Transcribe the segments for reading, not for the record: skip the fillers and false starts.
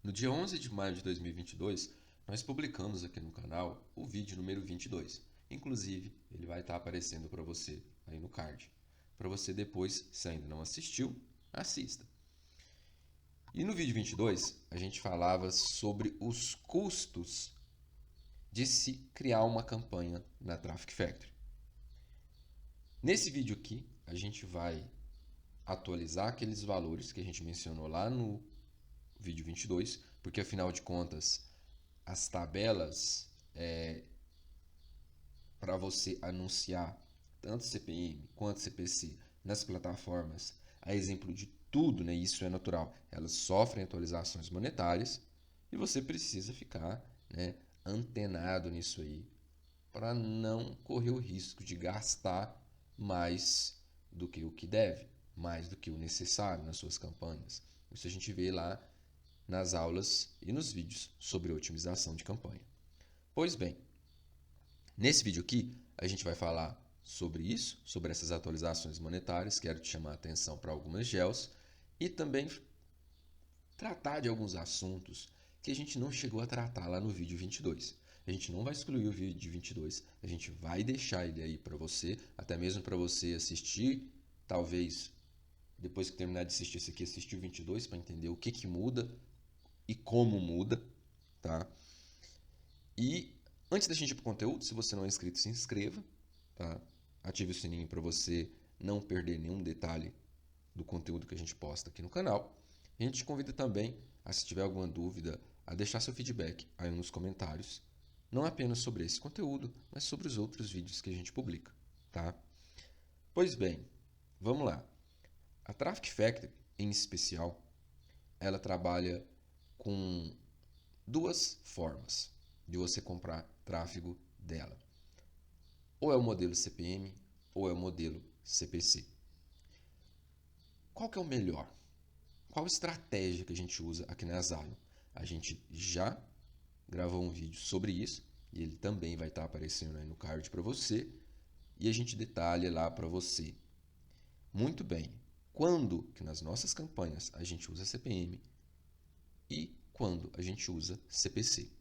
No dia 11 de maio de 2022, nós publicamos aqui no canal o vídeo número 22. Inclusive, ele vai estar aparecendo para você aí no card. Para você depois, se ainda não assistiu, assista. E no vídeo 22, a gente falava sobre os custos de se criar uma campanha na Traffic Factory. Nesse vídeo aqui, a gente vai atualizar aqueles valores que a gente mencionou lá no vídeo 22, porque afinal de contas, as tabelas para você anunciar tanto CPM quanto CPC nas plataformas, a exemplo de tudo, né, isso é natural, elas sofrem atualizações monetárias e você precisa ficar, né, antenado nisso aí para não correr o risco de gastar mais do que o que deve, mais do que o necessário nas suas campanhas. Isso a gente vê lá nas aulas e nos vídeos sobre otimização de campanha. Pois bem, nesse vídeo aqui a gente vai falar sobre isso, sobre essas atualizações monetárias, quero te chamar a atenção para algumas GELs e também tratar de alguns assuntos que a gente não chegou a tratar lá no vídeo 22. A gente não vai excluir o vídeo 22, a gente vai deixar ele aí para você, até mesmo para você assistir, talvez depois que terminar de assistir esse aqui, assistir o 22 para entender o que muda e como muda, tá? E antes da gente ir para o conteúdo, se você não é inscrito, se inscreva, tá? Ative o sininho para você não perder nenhum detalhe do conteúdo que a gente posta aqui no canal. A gente te convida também, se tiver alguma dúvida, a deixar seu feedback aí nos comentários, não apenas sobre esse conteúdo, mas sobre os outros vídeos que a gente publica, tá? Pois bem, vamos lá. A Traffic Factory, em especial, ela trabalha com duas formas de você comprar tráfego dela. Ou é o modelo CPM ou é o modelo CPC. Qual que é o melhor? Qual estratégia que a gente usa aqui na Zion? A gente já gravou um vídeo sobre isso e ele também vai estar aparecendo aí no card para você e a gente detalha lá para você. Muito bem, quando que nas nossas campanhas a gente usa CPM e quando a gente usa CPC.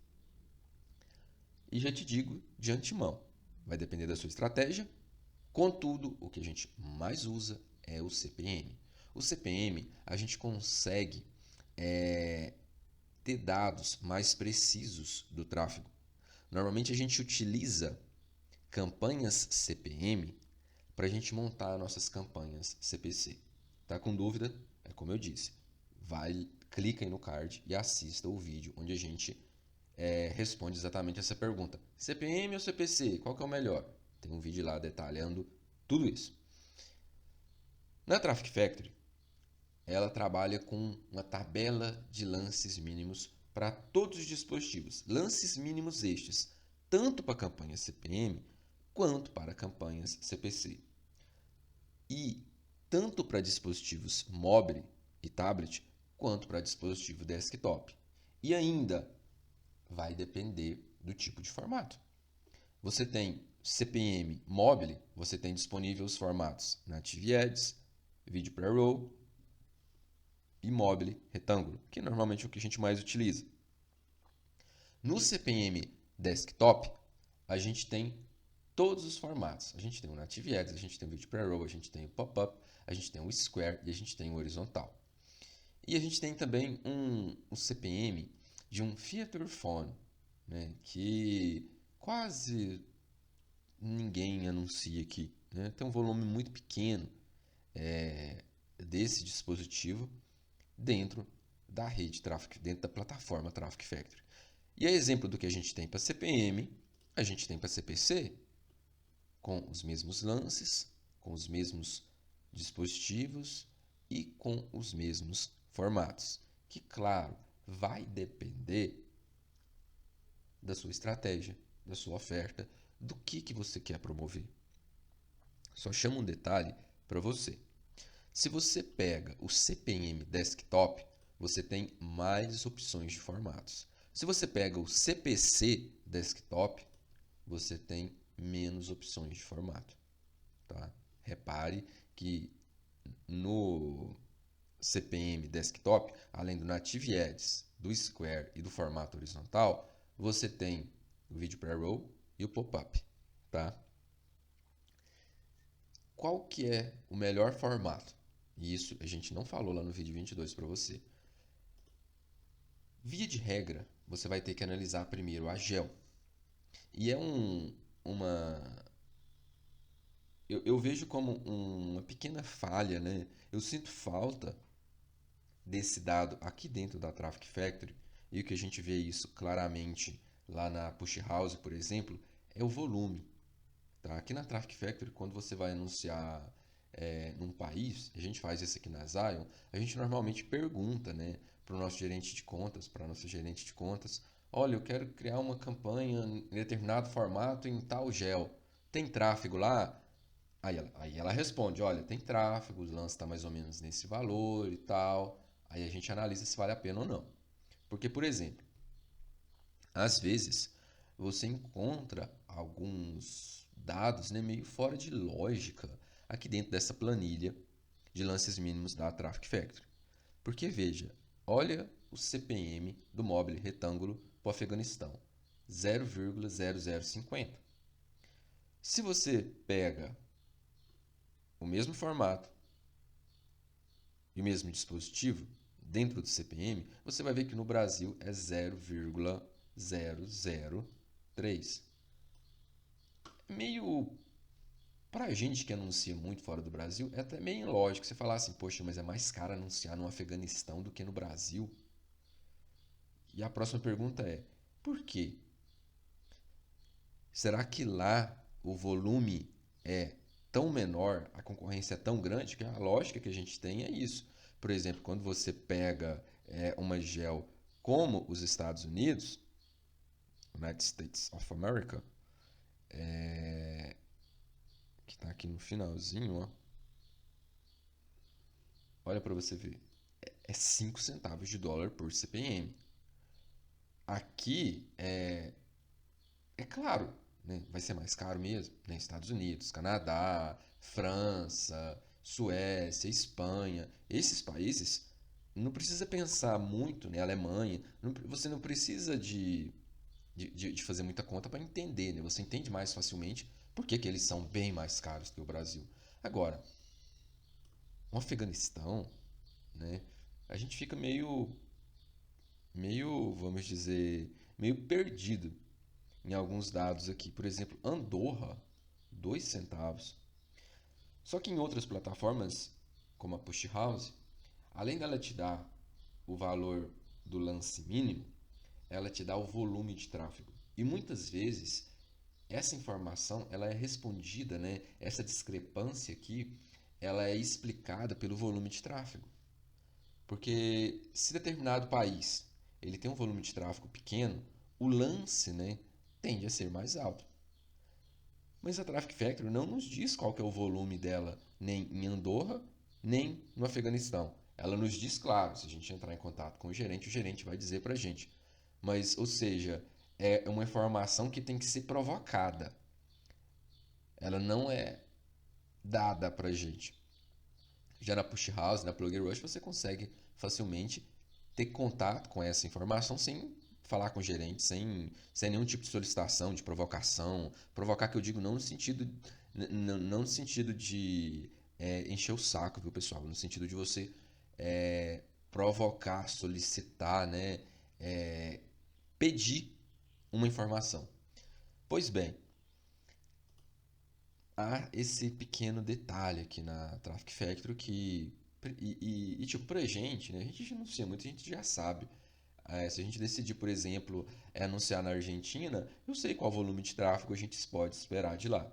E já te digo de antemão, vai depender da sua estratégia, contudo, o que a gente mais usa é o CPM. O CPM, a gente consegue ter dados mais precisos do tráfego. Normalmente a gente utiliza campanhas CPM para a gente montar nossas campanhas CPC. Tá com dúvida? É como eu disse, clica aí no card e assista o vídeo onde a gente responde exatamente essa pergunta. CPM ou CPC? Qual que é o melhor? Tem um vídeo lá detalhando tudo isso. Na Traffic Factory, ela trabalha com uma tabela de lances mínimos para todos os dispositivos. Lances mínimos estes, tanto para campanhas CPM quanto para campanhas CPC. E tanto para dispositivos mobile e tablet, quanto para dispositivo desktop. E ainda vai depender do tipo de formato. Você tem CPM mobile, você tem disponível os formatos Native Ads, Video Pre-Roll e Mobile Retângulo, que normalmente é o que a gente mais utiliza. No CPM Desktop, a gente tem todos os formatos. A gente tem o Native Ads, a gente tem o Video Pre-Roll, a gente tem o Pop-Up, a gente tem o Square e a gente tem o Horizontal. E a gente tem também um CPM de um Feature Phone, né, que quase ninguém anuncia aqui. Né? Tem um volume muito pequeno desse dispositivo dentro da rede Traffic, dentro da plataforma Traffic Factory. E a exemplo do que a gente tem para CPM, a gente tem para CPC, com os mesmos lances, com os mesmos dispositivos e com os mesmos formatos. Que, claro, vai depender da sua estratégia, da sua oferta, do que você quer promover. Só chamo um detalhe para você. Se você pega o CPM Desktop, você tem mais opções de formatos. Se você pega o CPC Desktop, você tem menos opções de formato. Tá? Repare que no CPM Desktop, além do Native Ads do square e do formato horizontal, você tem o vídeo pre-roll e o pop-up, tá? Qual que é o melhor formato? E isso a gente não falou lá no vídeo 22 para você. Via de regra, você vai ter que analisar primeiro a gel. E é uma... Eu vejo como uma pequena falha, né? Eu sinto falta desse dado aqui dentro da Traffic Factory, e o que a gente vê isso claramente lá na Push House, por exemplo, é o volume. Tá? Aqui na Traffic Factory, quando você vai anunciar num país, a gente faz isso aqui na Zion, a gente normalmente pergunta, né, para o nosso gerente de contas, para a nossa gerente de contas, olha, eu quero criar uma campanha em determinado formato em tal gel. Tem tráfego lá? Aí ela responde, olha, tem tráfego, o lance está mais ou menos nesse valor e tal. Aí a gente analisa se vale a pena ou não. Porque, por exemplo, às vezes você encontra alguns dados, né, meio fora de lógica aqui dentro dessa planilha de lances mínimos da Traffic Factory. Porque veja, olha o CPM do mobile retângulo para o Afeganistão, 0,0050. Se você pega o mesmo formato e o mesmo dispositivo dentro do CPM, você vai ver que no Brasil é 0,003. Meio, pra gente que anuncia muito fora do Brasil, é até meio ilógico você falar assim, poxa, mas é mais caro anunciar no Afeganistão do que no Brasil. E a próxima pergunta é, por quê? Será que lá o volume é tão menor, a concorrência é tão grande, que a lógica que a gente tem é isso. Por exemplo, quando você pega uma gel como os Estados Unidos, United States of America, que está aqui no finalzinho, ó, olha para você ver, é 5 centavos de dólar por CPM. Aqui é claro, né, vai ser mais caro mesmo, né? Estados Unidos, Canadá, França, Suécia, Espanha, esses países não precisa pensar muito, né? Alemanha, você não precisa de fazer muita conta para entender, né? Você entende mais facilmente por que que eles são bem mais caros que o Brasil. Agora, o Afeganistão, né? A gente fica meio, vamos dizer, meio perdido em alguns dados aqui. Por exemplo, Andorra, 2 centavos. Só que em outras plataformas, como a Push House, além dela te dar o valor do lance mínimo, ela te dá o volume de tráfego. E muitas vezes essa informação ela é respondida, né? Essa discrepância aqui, ela é explicada pelo volume de tráfego. Porque se determinado país ele tem um volume de tráfego pequeno, o lance, né, tende a ser mais alto. Mas a Traffic Factory não nos diz qual que é o volume dela, nem em Andorra, nem no Afeganistão. Ela nos diz, claro, se a gente entrar em contato com o gerente vai dizer para a gente. Mas, ou seja, é uma informação que tem que ser provocada. Ela não é dada para a gente. Já na Push House, na Plug Rush, você consegue facilmente ter contato com essa informação sem falar com o gerente, sem nenhum tipo de solicitação, de provocação. Provocar que eu digo não no sentido, não no sentido de encher o saco, viu, pessoal? No sentido de você provocar, solicitar, né? Pedir uma informação. Pois bem, há esse pequeno detalhe aqui na Traffic Factory que tipo, pra gente, né? A gente anuncia muito, a gente já sabe. Se a gente decidir, por exemplo, anunciar na Argentina, eu sei qual volume de tráfego a gente pode esperar de lá.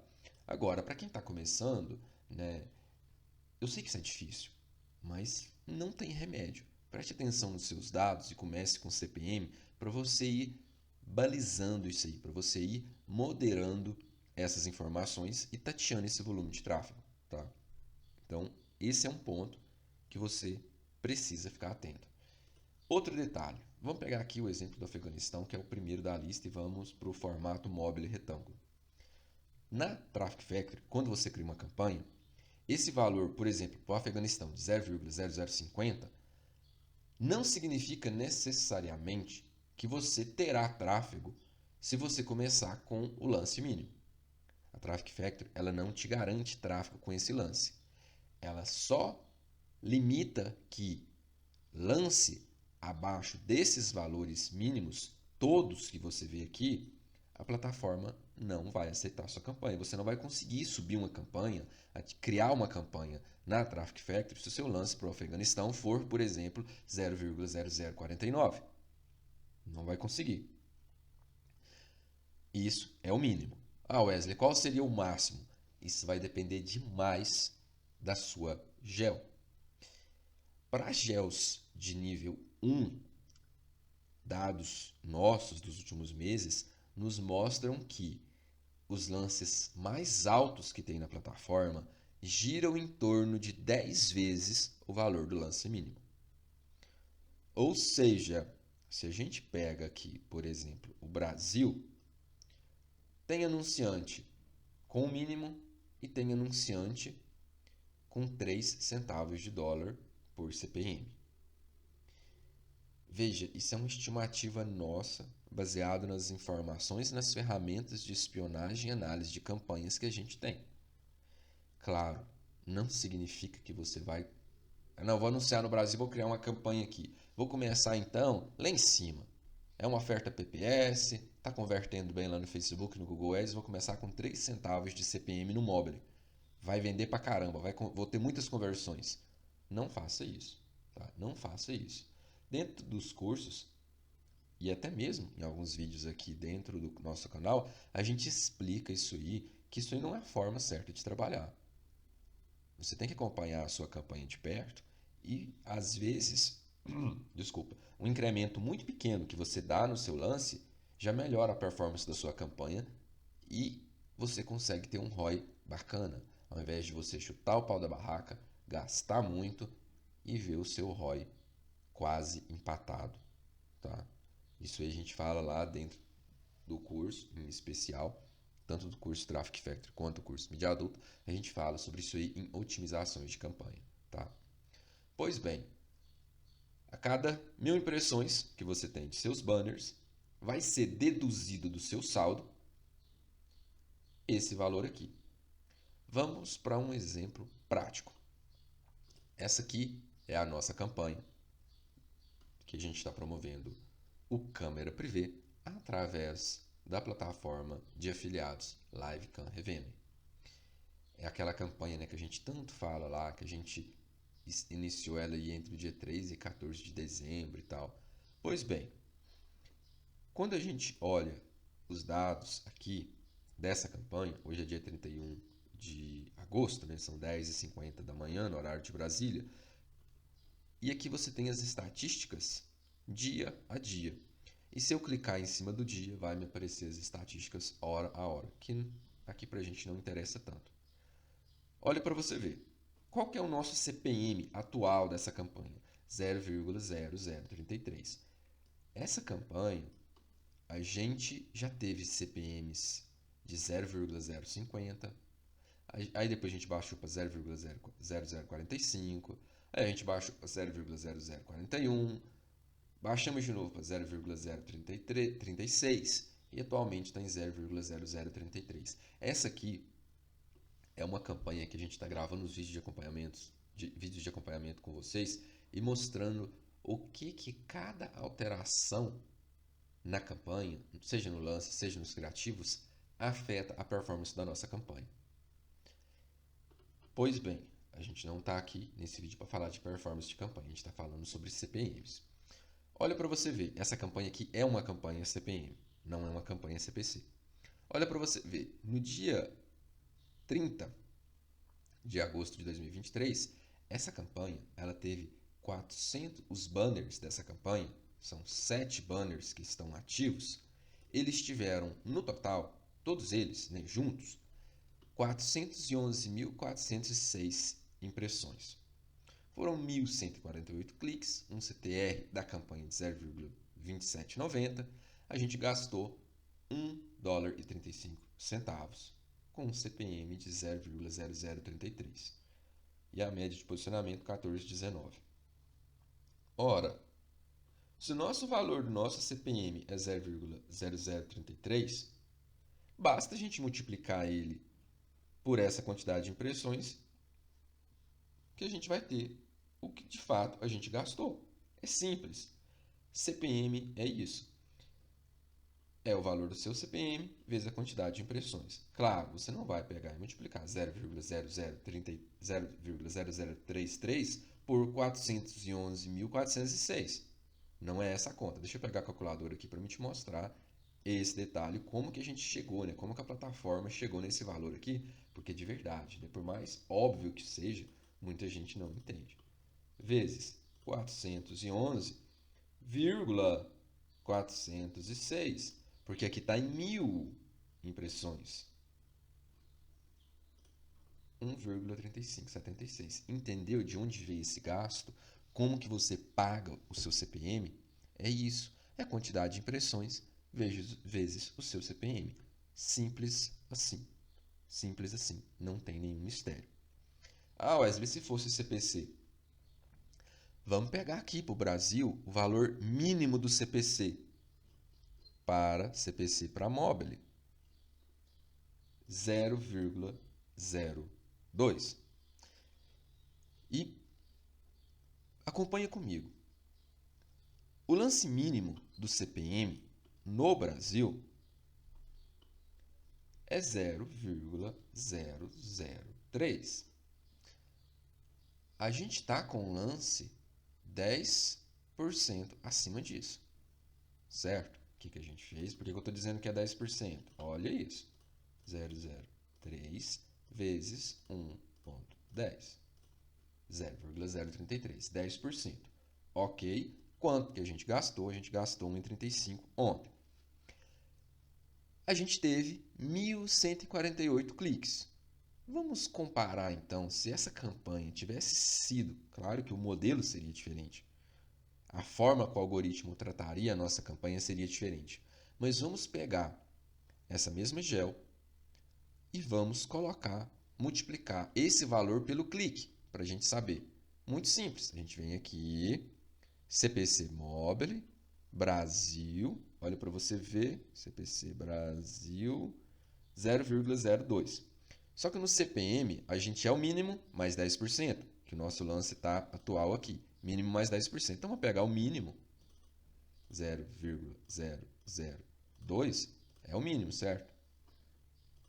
Agora, para quem está começando, né? Eu sei que isso é difícil, mas não tem remédio. Preste atenção nos seus dados e comece com CPM para você ir balizando isso aí, para você ir moderando essas informações e tateando esse volume de tráfego, tá? Então, esse é um ponto que você precisa ficar atento. Outro detalhe, vamos pegar aqui o exemplo do Afeganistão, que é o primeiro da lista, e vamos para o formato mobile retângulo. Na Traffic Factory, quando você cria uma campanha, esse valor, por exemplo, para o Afeganistão de 0,0050, não significa necessariamente que você terá tráfego se você começar com o lance mínimo. A Traffic Factory, ela não te garante tráfego com esse lance. Ela só limita que lance abaixo desses valores mínimos, todos que você vê aqui, a plataforma não vai aceitar a sua campanha. Você não vai conseguir subir uma campanha, criar uma campanha na Traffic Factory se o seu lance para o Afeganistão for, por exemplo, 0,0049. Não vai conseguir. Isso é o mínimo. Ah, Wesley, qual seria o máximo? Isso vai depender demais da sua gel. Para gels de nível 1, dados nossos dos últimos meses nos mostram que os lances mais altos que tem na plataforma giram em torno de 10 vezes o valor do lance mínimo. Ou seja, se a gente pega aqui, por exemplo, o Brasil, tem anunciante com o mínimo e tem anunciante com 3 centavos de dólar por CPM. Veja, isso é uma estimativa nossa, baseado nas informações e nas ferramentas de espionagem e análise de campanhas que a gente tem. Claro, não significa que você vai... Não, vou anunciar no Brasil, vou criar uma campanha aqui. Vou começar então lá em cima. É uma oferta PPS, está convertendo bem lá no Facebook, no Google Ads, vou começar com 3 centavos de CPM no mobile. Vai vender pra caramba, vou ter muitas conversões. Não faça isso, tá? Não faça isso. Dentro dos cursos, e até mesmo em alguns vídeos aqui dentro do nosso canal, a gente explica isso aí, que isso aí não é a forma certa de trabalhar. Você tem que acompanhar a sua campanha de perto e, às vezes, desculpa, um incremento muito pequeno que você dá no seu lance já melhora a performance da sua campanha e você consegue ter um ROI bacana, ao invés de você chutar o pau da barraca, gastar muito e ver o seu ROI quase empatado, tá? Isso aí a gente fala lá dentro do curso, em especial, tanto do curso Traffic Factory quanto do curso Mídia Adulta, a gente fala sobre isso aí em otimizações de campanha, tá? Pois bem, a cada 1.000 impressões que você tem de seus banners, vai ser deduzido do seu saldo esse valor aqui. Vamos para um exemplo prático. Essa aqui é a nossa campanha que a gente está promovendo o Câmera Privé através da plataforma de afiliados LiveCam Revendem. É aquela campanha, né, que a gente tanto fala lá, que a gente iniciou ela aí entre o dia 13 e 14 de dezembro e tal. Pois bem, quando a gente olha os dados aqui dessa campanha, hoje é dia 31 de agosto, né, são 10h50 da manhã no horário de Brasília, e aqui você tem as estatísticas dia a dia. E se eu clicar em cima do dia, vai me aparecer as estatísticas hora a hora, que aqui pra gente não interessa tanto. Olha para você ver. Qual que é o nosso CPM atual dessa campanha? 0,0033. Essa campanha, a gente já teve CPMs de 0,050, aí depois a gente baixou para 0,0045, aí a gente baixou para 0,0041, baixamos de novo para 0,036 e atualmente está em 0,0033. Essa aqui é uma campanha que a gente está gravando os vídeos de acompanhamento com vocês e mostrando o que cada alteração na campanha, seja no lance, seja nos criativos, afeta a performance da nossa campanha. Pois bem, a gente não está aqui nesse vídeo para falar de performance de campanha, a gente está falando sobre CPMs. Olha para você ver, essa campanha aqui é uma campanha CPM, não é uma campanha CPC. Olha para você ver, no dia 30 de agosto de 2023, essa campanha ela teve 400, os banners dessa campanha, são 7 banners que estão ativos, eles tiveram no total, todos eles, né, juntos, 411.406 impressões. Foram 1.148 cliques, um CTR da campanha de 0,2790, a gente gastou $1,35, com um CPM de 0,0033 e a média de posicionamento 14,19. Ora, Se o nosso valor do nosso CPM é 0,0033, basta a gente multiplicar ele por essa quantidade de impressões que a gente vai ter o que de fato a gente gastou. É simples. CPM é isso. É o valor do seu CPM vezes a quantidade de impressões. Claro, você não vai pegar e multiplicar 0,0033 por 411.406. Não é essa a conta. Deixa eu pegar a calculadora aqui para me te mostrar esse detalhe, como que a gente chegou, né? Como que a plataforma chegou nesse valor aqui, porque de verdade, né? Por mais óbvio que seja, muita gente não entende. Vezes 411,406, porque aqui está em 1.000 impressões. 1,3576. Entendeu de onde veio esse gasto? Como que você paga o seu CPM? É isso. É a quantidade de impressões vezes o seu CPM. Simples assim. Simples assim. Não tem nenhum mistério. Ah, Wesley, se fosse CPC? Vamos pegar aqui para o Brasil o valor mínimo do CPC para Mobile. 0,02. E acompanha comigo. O lance mínimo do CPM no Brasil é 0,003. A gente está com um lance 10% acima disso. Certo? O que a gente fez? Por que eu estou dizendo que é 10%? Olha isso. 0,03 vezes 1,10. 0,033. 10%. Ok. Quanto que a gente gastou? A gente gastou 1,35 ontem. A gente teve 1.148 cliques. Vamos comparar então se essa campanha tivesse sido, claro que o modelo seria diferente. A forma como o algoritmo trataria a nossa campanha seria diferente. Mas vamos pegar essa mesma gel e vamos multiplicar esse valor pelo clique, para a gente saber. Muito simples. A gente vem aqui, CPC Mobile, Brasil, olha para você ver, CPC Brasil, 0,02. Só que no CPM, a gente é o mínimo mais 10%, que o nosso lance está atual aqui. Mínimo mais 10%. Então, vamos pegar o mínimo, 0,002, é o mínimo, certo?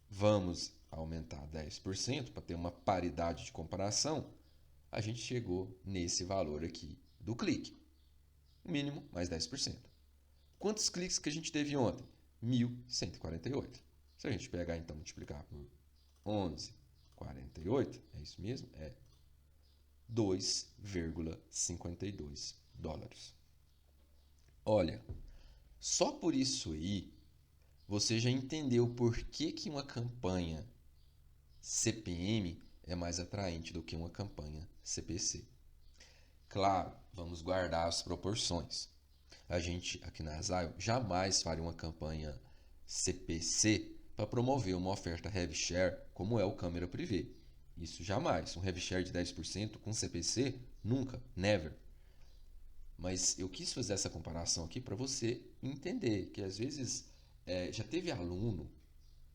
Vamos aumentar 10% para ter uma paridade de comparação. A gente chegou nesse valor aqui do clique. O mínimo mais 10%. Quantos cliques que a gente teve ontem? 1.148. Se a gente pegar então multiplicar por 11,48, é isso mesmo? É 2,52 dólares. Olha, só por isso aí você já entendeu por que uma campanha CPM é mais atraente do que uma campanha CPC. Claro, vamos guardar as proporções. A gente aqui na Zayo jamais faria uma campanha CPC para promover uma oferta heavy share como é o câmera privê. Isso jamais. Um heavy share de 10% com CPC? Nunca. Never. Mas eu quis fazer essa comparação aqui para você entender que às vezes já teve aluno,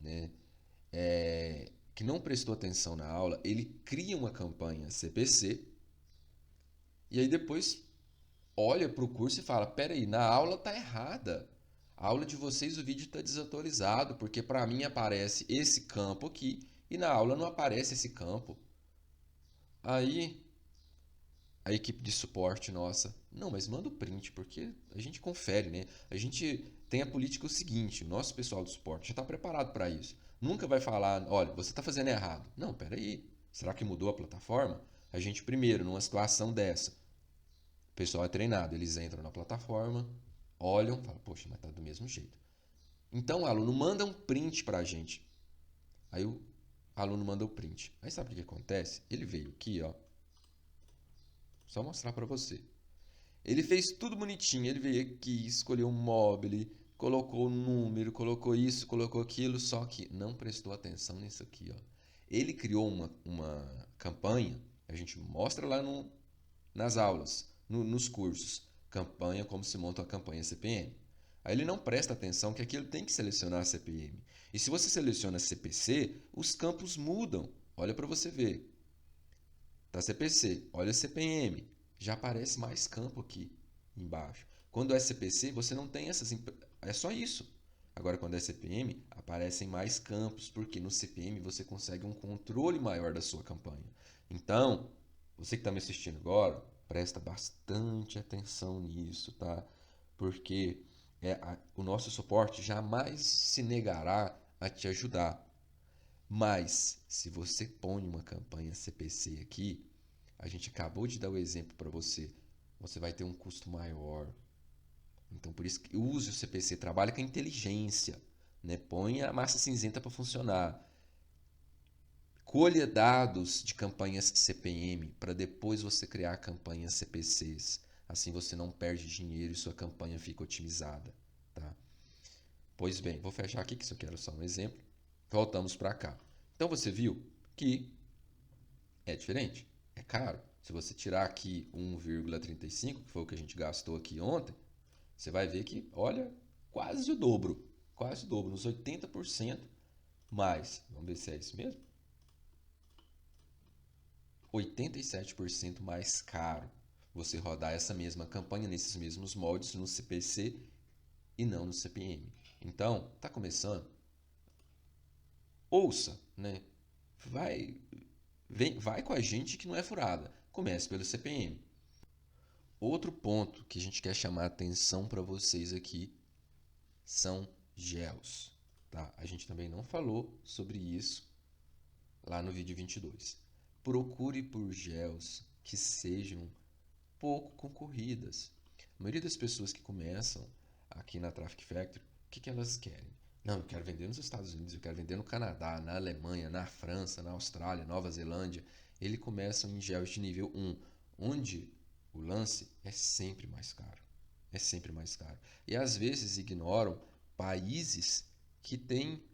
né, que não prestou atenção na aula, ele cria uma campanha CPC e aí depois olha para o curso e fala: peraí, na aula tá errada. A aula de vocês, o vídeo está desatualizado, porque para mim aparece esse campo aqui e na aula não aparece esse campo. Aí a equipe de suporte nossa, não, mas manda o print, porque a gente confere, né? A gente tem a política o seguinte: o nosso pessoal do suporte já está preparado para isso. Nunca vai falar: olha, você está fazendo errado. Não, peraí, será que mudou a plataforma? A gente, primeiro, numa situação dessa, o pessoal é treinado, eles entram na plataforma, olham, falam: poxa, mas tá do mesmo jeito. Então o aluno manda um print para a gente. Aí o aluno manda o print. Aí sabe o que acontece? Ele veio aqui, ó. Só mostrar para você. Ele fez tudo bonitinho. Ele veio aqui, escolheu um mobile, colocou o número, colocou isso, colocou aquilo, só que não prestou atenção nisso aqui, ó. Ele criou uma campanha, a gente mostra lá nas aulas, nos cursos. campanha, como se monta uma campanha CPM. Aí ele não presta atenção que aqui ele tem que selecionar a CPM. E se você seleciona CPC, os campos mudam. Olha para você ver. Tá CPC, olha CPM. Já aparece mais campo aqui embaixo. Quando é CPC, você não tem essas. É só isso. Agora, quando é CPM, aparecem mais campos, porque no CPM você consegue um controle maior da sua campanha. Então, você que está me assistindo agora, presta bastante atenção nisso, tá? Porque o nosso suporte jamais se negará a te ajudar. Mas, se você põe uma campanha CPC aqui, a gente acabou de dar o exemplo para você, você vai ter um custo maior. Então, por isso que use o CPC, trabalhe com a inteligência, né? Põe a massa cinzenta para funcionar. Colha dados de campanhas CPM para depois você criar campanhas CPCs. Assim você não perde dinheiro e sua campanha fica otimizada, tá? Pois bem, vou fechar aqui que isso aqui era só um exemplo. Voltamos para cá. Então você viu que é diferente, é caro. Se você tirar aqui 1,35, que foi o que a gente gastou aqui ontem, você vai ver que, olha, quase o dobro, uns 80% mais. Vamos ver se é isso mesmo? 87% mais caro você rodar essa mesma campanha nesses mesmos moldes no CPC e não no CPM. Então, tá começando? Ouça, né? Vai, vai com a gente que não é furada. Comece pelo CPM. Outro ponto que a gente quer chamar a atenção para vocês aqui são gels, tá? A gente também não falou sobre isso lá no vídeo 22. Procure por gels que sejam pouco concorridas. A maioria das pessoas que começam aqui na Traffic Factory, o que elas querem? Não, eu quero vender nos Estados Unidos, eu quero vender no Canadá, na Alemanha, na França, na Austrália, Nova Zelândia. Eles começam em gels de nível 1, onde o lance é sempre mais caro. É sempre mais caro. E às vezes ignoram países que têm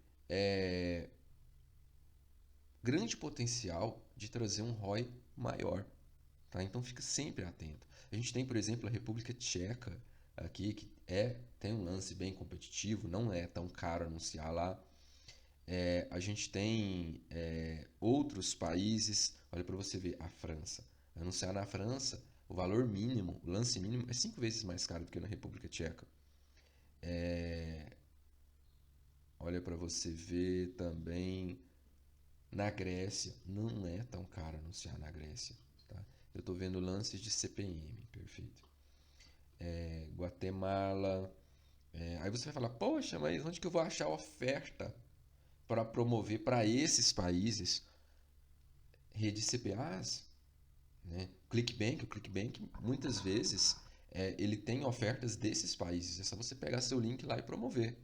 grande potencial de trazer um ROI maior. Tá? Então fica sempre atento. A gente tem, por exemplo, a República Tcheca aqui, que tem um lance bem competitivo, não é tão caro anunciar lá. A gente tem outros países, olha para você ver, a França. Anunciar na França, o valor mínimo, o lance mínimo, é 5 vezes mais caro do que na República Tcheca. Olha para você ver também na Grécia, não é tão caro anunciar na Grécia. Tá? Eu estou vendo lances de CPM, perfeito. Guatemala. Aí você vai falar, poxa, mas onde que eu vou achar oferta para promover para esses países redes CPAs? Né? O ClickBank muitas vezes ele tem ofertas desses países. É só você pegar seu link lá e promover.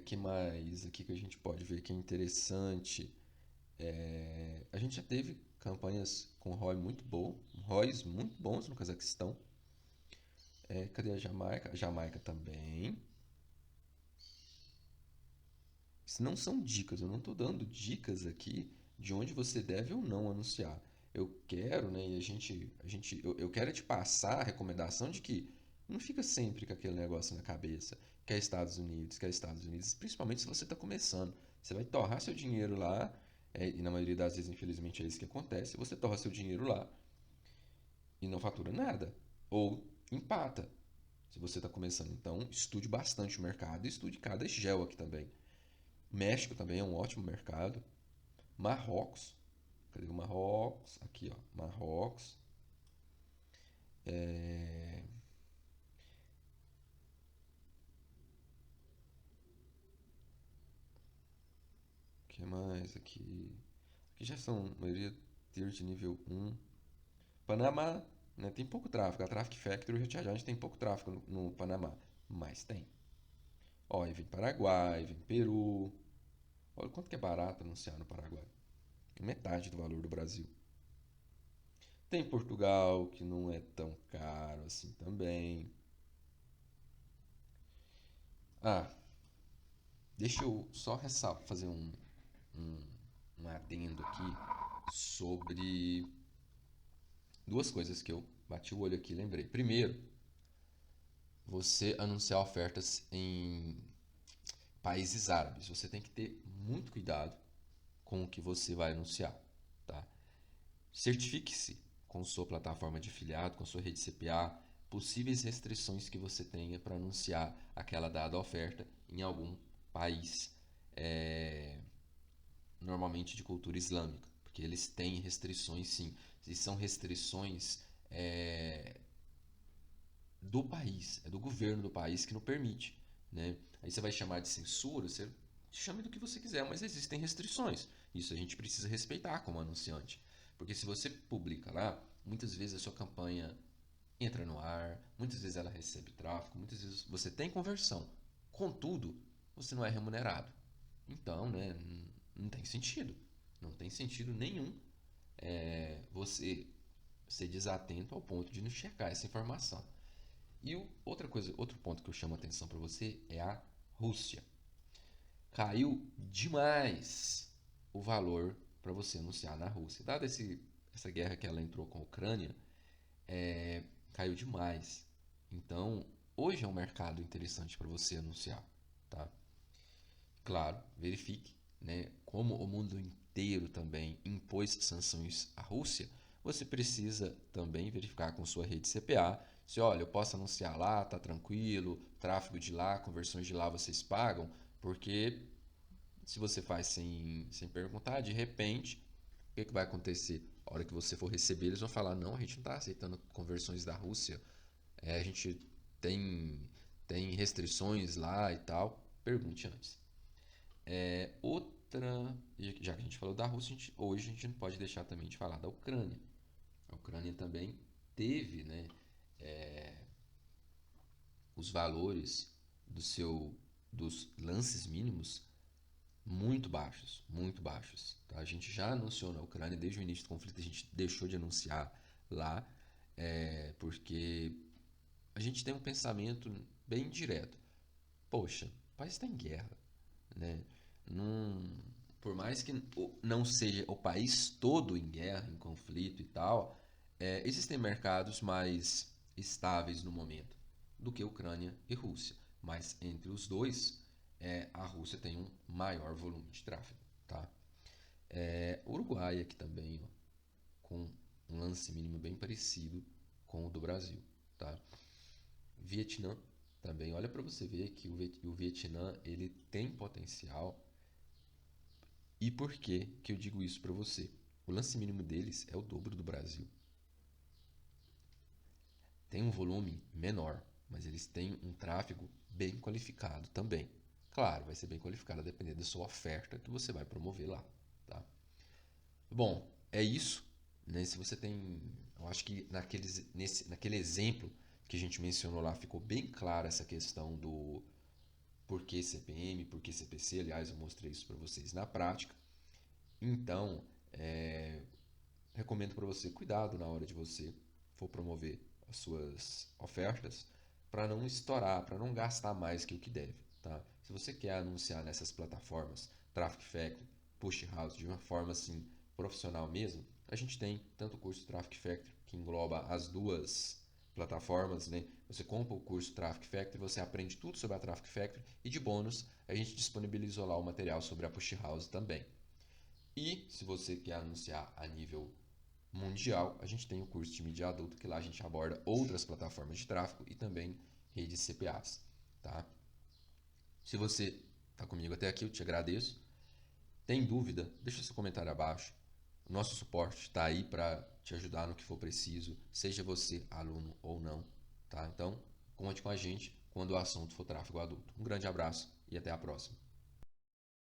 Que mais aqui que a gente pode ver que é interessante? A gente já teve campanhas com ROIs muito bons no Cazaquistão. Cadê a Jamaica? A Jamaica também. Isso não são dicas, eu não estou dando dicas aqui de onde você deve ou não anunciar. Eu quero, né, e eu quero te passar a recomendação de que não fica sempre com aquele negócio na cabeça, que é Estados Unidos, principalmente se você está começando. Você vai torrar seu dinheiro lá, e na maioria das vezes, infelizmente, é isso que acontece. Você torra seu dinheiro lá e não fatura nada, ou empata, se você está começando. Então, estude bastante o mercado e estude cada gel aqui também. México também é um ótimo mercado. Marrocos. Cadê o Marrocos? Aqui, ó. Marrocos. O que mais aqui? Aqui já são, a maioria, tier de nível 1. Panamá, né, tem pouco tráfego. A Traffic Factory e a gente tem pouco tráfego no Panamá. Mas tem. Ó, aí vem Paraguai, vem Peru. Olha quanto que é barato anunciar no Paraguai. Metade do valor do Brasil. Tem Portugal, que não é tão caro assim também. Ah, deixa eu só fazer um, um adendo aqui sobre duas coisas que eu bati o olho aqui, lembrei. Primeiro, você anunciar ofertas em países árabes. Você tem que ter muito cuidado com o que você vai anunciar, tá? Certifique-se com sua plataforma de afiliado, com sua rede CPA, possíveis restrições que você tenha para anunciar aquela dada oferta em algum país, normalmente de cultura islâmica, porque eles têm restrições sim, e são restrições do país, é do governo do país que não permite, né? Aí você vai chamar de censura, você chame do que você quiser, mas existem restrições. Isso a gente precisa respeitar como anunciante. Porque se você publica lá, muitas vezes a sua campanha entra no ar, muitas vezes ela recebe tráfego, muitas vezes você tem conversão. Contudo, você não é remunerado. Então, né, não tem sentido. Não tem sentido nenhum você ser desatento ao ponto de não checar essa informação. E outra coisa, outro ponto que eu chamo a atenção para você é a Rússia. Caiu demais o valor para você anunciar na Rússia. Dada essa guerra que ela entrou com a Ucrânia, caiu demais. Então, hoje é um mercado interessante para você anunciar, tá? Claro, verifique, né? Como o mundo inteiro também impôs sanções à Rússia, você precisa também verificar com sua rede CPA se, olha, eu posso anunciar lá, tá tranquilo, tráfego de lá, conversões de lá vocês pagam, porque se você faz sem perguntar, de repente, o que vai acontecer? A hora que você for receber, eles vão falar, não, a gente não está aceitando conversões da Rússia, a gente tem, tem restrições lá e tal. Pergunte antes. Outra, já que a gente falou da Rússia, hoje a gente não pode deixar também de falar da Ucrânia. A Ucrânia também teve, né, os valores dos lances mínimos muito baixos, muito baixos. Tá? A gente já anunciou na Ucrânia, desde o início do conflito, a gente deixou de anunciar lá, porque a gente tem um pensamento bem direto. Poxa, o país está em guerra, né? Não, por mais que não seja o país todo em guerra, em conflito e tal, existem mercados mais estáveis no momento do que Ucrânia e Rússia. Mas entre os dois, a Rússia tem um maior volume de tráfego, tá? Uruguai aqui também, ó, com um lance mínimo bem parecido com o do Brasil, tá? Vietnã também, olha para você ver que o Vietnã ele tem potencial. E por que eu digo isso para você? O lance mínimo deles é o dobro do Brasil. Tem um volume menor, mas eles têm um tráfego bem qualificado também. Claro, vai ser bem qualificado a depender da sua oferta que você vai promover lá, tá? Bom, é isso, né? Se você tem, eu acho que naquele exemplo que a gente mencionou lá ficou bem clara essa questão do por que CPM, por que CPC. Aliás, eu mostrei isso para vocês na prática. Então, recomendo para você cuidado na hora de você for promover as suas ofertas para não estourar, para não gastar mais que o que deve, tá? Se você quer anunciar nessas plataformas, Traffic Factory, Push House, de uma forma assim profissional mesmo, a gente tem tanto o curso Traffic Factory que engloba as duas plataformas, né? Você compra o curso Traffic Factory, você aprende tudo sobre a Traffic Factory e de bônus a gente disponibilizou lá o material sobre a Push House também. E se você quer anunciar a nível mundial, a gente tem o curso de mídia adulto, que lá a gente aborda outras plataformas de tráfego e também redes CPAs, tá? Se você está comigo até aqui, eu te agradeço. Tem dúvida? Deixa seu comentário abaixo. O nosso suporte está aí para te ajudar no que for preciso, seja você aluno ou não, tá? Então, conte com a gente quando o assunto for tráfego adulto. Um grande abraço e até a próxima.